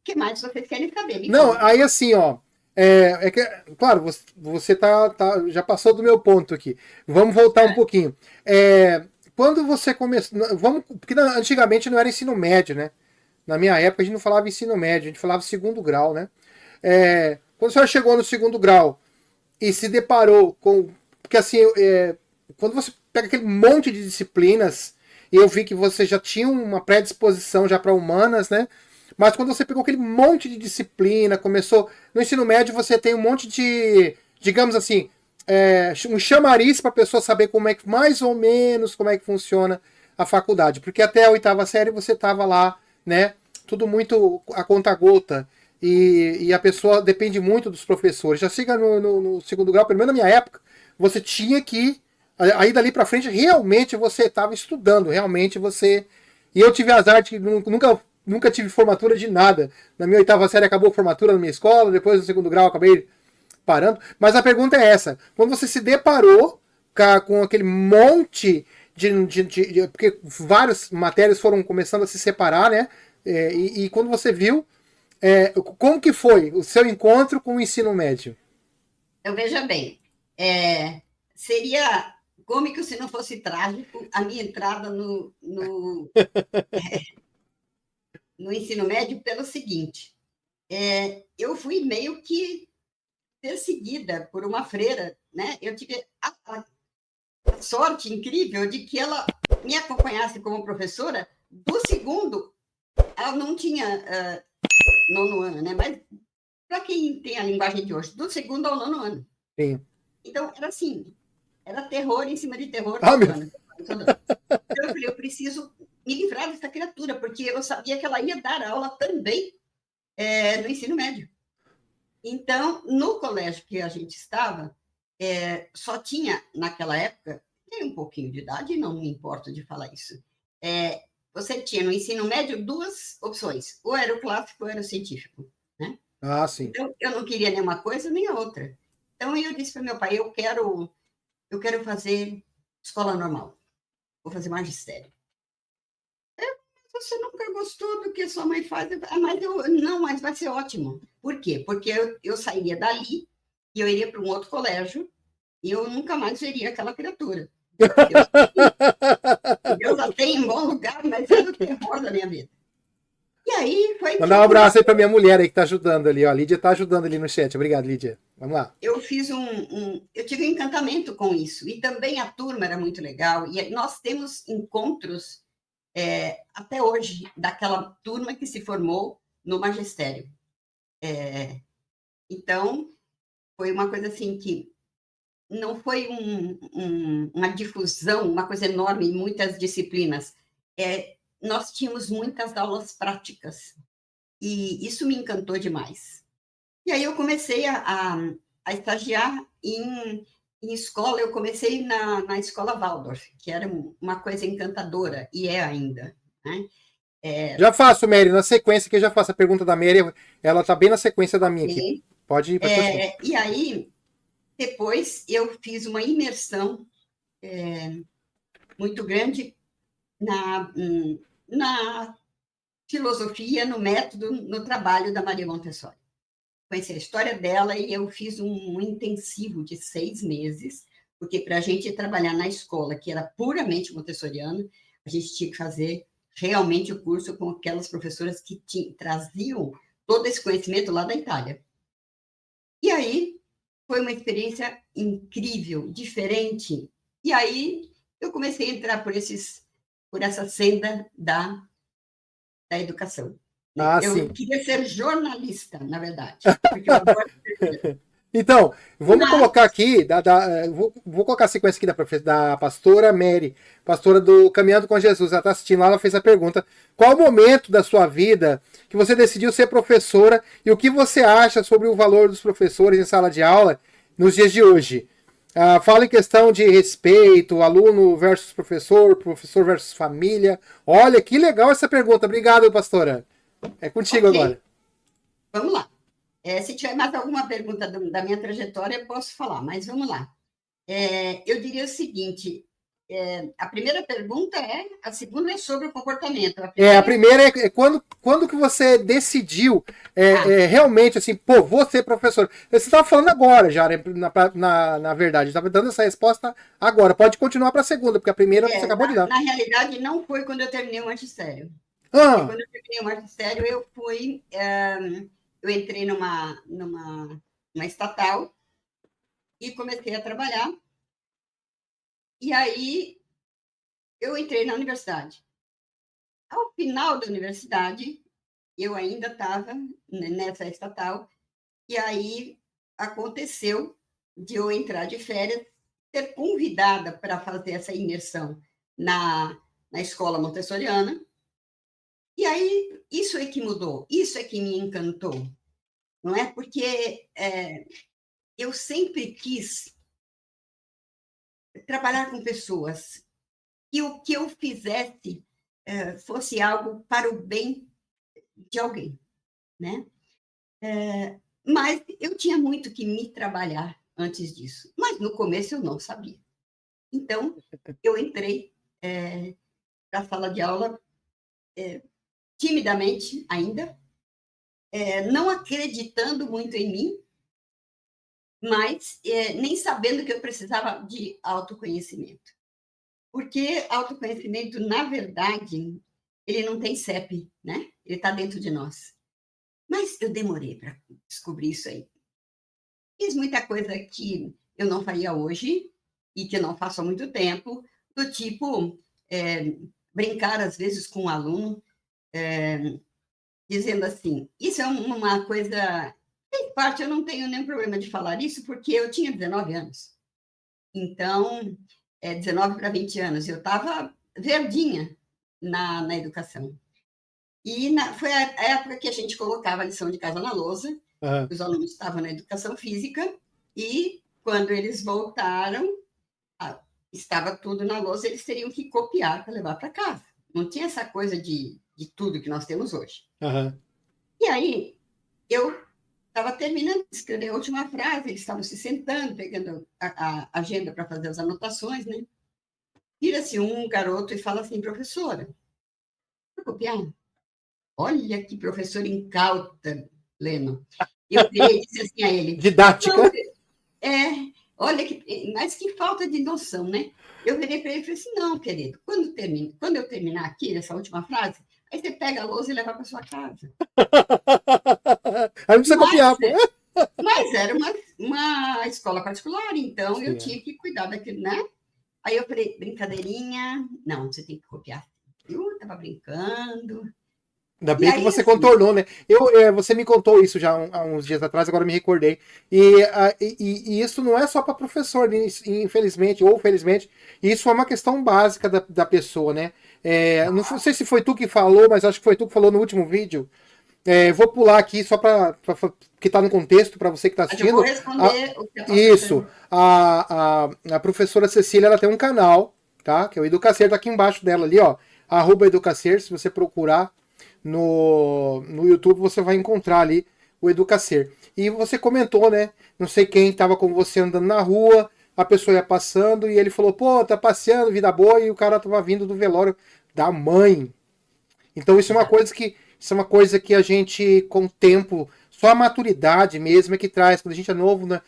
que mais vocês querem saber? Me Não, conta. aí assim, ó. Claro, você já passou do meu ponto aqui. Vamos voltar um pouquinho. Quando você começou. Porque antigamente não era ensino médio, né? Na minha época a gente não falava ensino médio, a gente falava segundo grau, né? Quando você chegou no segundo grau e se deparou com. Porque assim, quando você pega aquele monte de disciplinas, e eu vi que você já tinha uma predisposição já para humanas, né? Mas quando você pegou aquele monte de disciplina, começou. No ensino médio você tem um monte de, digamos assim, um chamariz para a pessoa saber como é que, mais ou menos, como é que funciona a faculdade. Porque até a oitava série você estava lá, né? Tudo muito a conta-gota. E a pessoa depende muito dos professores. Já chega no segundo grau, pelo menos na minha época, você tinha que. Aí dali para frente, realmente você estava estudando, realmente você. E eu tive azar de nunca tive formatura de nada. Na minha oitava série acabou a formatura na minha escola, depois no segundo grau acabei parando. Mas a pergunta é essa: quando você se deparou com aquele monte porque várias matérias foram começando a se separar, né? E quando você viu, como que foi o seu encontro com o ensino médio? Então, veja bem, seria cômico se não fosse trágico a minha entrada no ensino médio pelo seguinte: eu fui meio que perseguida por uma freira, né? Eu tive a sorte incrível de que ela me acompanhasse como professora do segundo. Ela não tinha nono ano, né? Mas para quem tem a linguagem de hoje, do segundo ao nono ano. Sim. Então, era assim, era terror em cima de terror Ah, todo meu... ano. Então, eu falei, eu preciso me livrar dessa criatura, porque eu sabia que ela ia dar aula também no ensino médio. Então, no colégio que a gente estava, só tinha, naquela época, tem um pouquinho de idade, não me importo de falar isso, você tinha no ensino médio duas opções, ou era o clássico ou era o científico, né? Ah, sim. Então, eu não queria nem uma coisa nem a outra. Então, eu disse para meu pai, eu quero fazer escola normal, vou fazer magistério. Você nunca gostou do que sua mãe faz? Mas vai ser ótimo. Por quê? Porque eu sairia dali e eu iria para um outro colégio e eu nunca mais veria aquela criatura. Deus a tem em bom lugar, mas era o terror da minha vida. E aí foi que Mandar um abraço aí pra minha mulher aí que tá ajudando ali, ó. A Lídia tá ajudando ali no chat. Obrigado, Lídia. Vamos lá. eu fiz eu tive um encantamento com isso. E também a turma era muito legal. E nós temos encontros até hoje daquela turma que se formou no magistério. Então, foi uma coisa assim que não foi uma difusão, uma coisa enorme em muitas disciplinas. Nós tínhamos muitas aulas práticas e isso me encantou demais. E aí eu comecei a estagiar em escola. Eu comecei na escola Waldorf, que era uma coisa encantadora e é ainda, né? Já faço, Mary, na sequência que eu já faço a pergunta da Mary, ela tá bem na sequência da minha aqui. Pode continuar. E aí, depois, eu fiz uma imersão muito grande na filosofia, no método, no trabalho da Maria Montessori. Conheci a história dela e eu fiz um intensivo de 6 meses, porque para a gente trabalhar na escola, que era puramente montessoriana, a gente tinha que fazer realmente o curso com aquelas professoras que traziam todo esse conhecimento lá da Itália. E aí, foi uma experiência incrível, diferente. E aí, eu comecei a entrar por essa senda da educação. Né? Ah, Eu sim. queria ser jornalista, na verdade, porque eu adoro escrever. Então, vamos Mas, colocar aqui, vou colocar a sequência aqui da pastora Mary, pastora do Caminhando com Jesus. Ela está assistindo lá, ela fez a pergunta: qual o momento da sua vida que você decidiu ser professora e o que você acha sobre o valor dos professores em sala de aula nos dias de hoje? Fala em questão de respeito, aluno versus professor, professor versus família. Olha, que legal essa pergunta. Obrigado, pastora. É contigo agora. Vamos lá. Se tiver mais alguma pergunta da minha trajetória, eu posso falar, mas vamos lá. Eu diria o seguinte: A primeira pergunta a segunda é sobre o comportamento. A primeira é quando que você decidiu realmente assim, pô, vou ser professor. Você estava falando agora já, né, na verdade, estava dando essa resposta agora. Pode continuar para a segunda, porque a primeira você acabou de dar. Na realidade, não foi quando eu terminei o magistério. Quando eu terminei o magistério, eu entrei numa estatal e comecei a trabalhar. E aí eu entrei na universidade. Ao final da universidade, eu ainda estava nessa estatal, e aí aconteceu de eu entrar de férias, ser convidada para fazer essa imersão na escola montessoriana. E aí, isso é que mudou, isso é que me encantou, não é? Porque eu sempre quis trabalhar com pessoas, que o que eu fizesse fosse algo para o bem de alguém, né? Mas eu tinha muito que me trabalhar antes disso. Mas no começo eu não sabia. Então, eu entrei para a sala de aula timidamente ainda, não acreditando muito em mim, mas nem sabendo que eu precisava de autoconhecimento. Porque autoconhecimento, na verdade, ele não tem CEP, né? Ele está dentro de nós. Mas eu demorei para descobrir isso aí. Fiz muita coisa que eu não faria hoje e que eu não faço há muito tempo, do tipo brincar, às vezes, com um aluno, dizendo assim, isso é uma coisa... Em parte, eu não tenho nenhum problema de falar isso, porque eu tinha 19 anos. Então, 19 para 20 anos, eu estava verdinha na educação. E foi a época que a gente colocava a lição de casa na lousa, os alunos estavam na educação física, e quando eles voltaram, estava tudo na lousa, eles teriam que copiar para levar para casa. Não tinha essa coisa de tudo que nós temos hoje. E aí, eu estava terminando de escrever a última frase, eles estavam se sentando, pegando a agenda para fazer as anotações, né? Vira-se um garoto e fala assim, professora, vou copiar? Olha que professora incauta, Leno. Eu virei e disse assim a ele... Didática. Olha, mas que falta de noção, né? Eu virei para ele e falei assim, não, querido, quando eu terminar aqui, nessa última frase, aí você pega a lousa e leva para sua casa. Aí não precisa copiar, pô. Mas era uma escola particular, então eu tinha que cuidar daquilo, né? Aí eu falei, brincadeirinha, não, você tem que copiar. Eu estava brincando. Ainda bem que você contornou, né? Você me contou isso já há uns dias atrás, agora me recordei. E isso não é só para professor, infelizmente ou felizmente. Isso é uma questão básica da pessoa, né? Não sei se foi tu que falou, mas acho que foi tu que falou no último vídeo. Vou pular aqui só para que está no contexto para você que está assistindo. Eu vou responder o que isso. A professora Cecília, ela tem um canal, tá? Que é o Educacer, tá aqui embaixo dela ali, ó. @Educacer, se você procurar no YouTube, você vai encontrar ali o Educacer. E você comentou, né? Não sei quem estava com você andando na rua, a pessoa ia passando e ele falou, pô, tá passeando, vida boa, e o cara tava vindo do velório da mãe. Então isso é uma coisa que a gente, com o tempo, só a maturidade mesmo é que traz. Quando a gente é novo, né?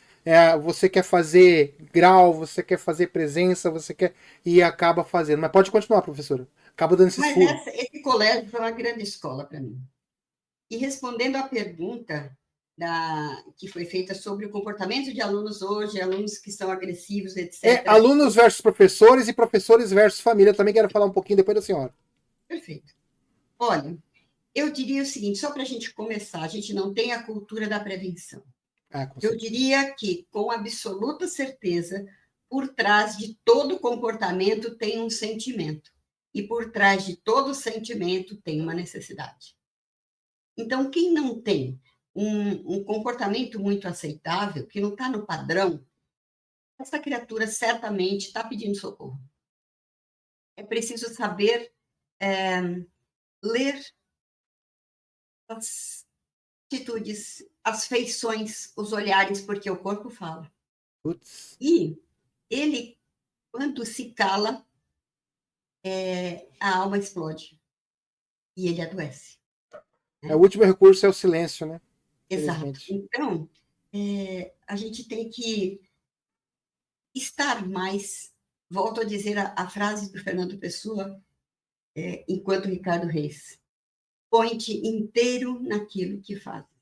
Você quer fazer grau, você quer fazer presença, você quer... E acaba fazendo. Mas pode continuar, professora. Acaba dando esses furos. Mas esse colégio foi uma grande escola para mim. E respondendo à pergunta que foi feita sobre o comportamento de alunos hoje, alunos que são agressivos, etc. Alunos versus professores e professores versus família. Eu também quero falar um pouquinho depois da senhora. Perfeito. Olha, eu diria o seguinte, só para a gente começar, a gente não tem a cultura da prevenção. Eu diria que, com absoluta certeza, por trás de todo comportamento tem um sentimento. E por trás de todo sentimento tem uma necessidade. Então, quem não tem um comportamento muito aceitável, que não está no padrão, essa criatura certamente está pedindo socorro. É preciso saber ler as atitudes, as feições, os olhares, porque o corpo fala. E ele, quando se cala, a alma explode e ele adoece. O último recurso é o silêncio, né? Exato. Então, a gente tem que estar mais, volto a dizer a frase do Fernando Pessoa, enquanto Ricardo Reis, põe-te inteiro naquilo que fazes.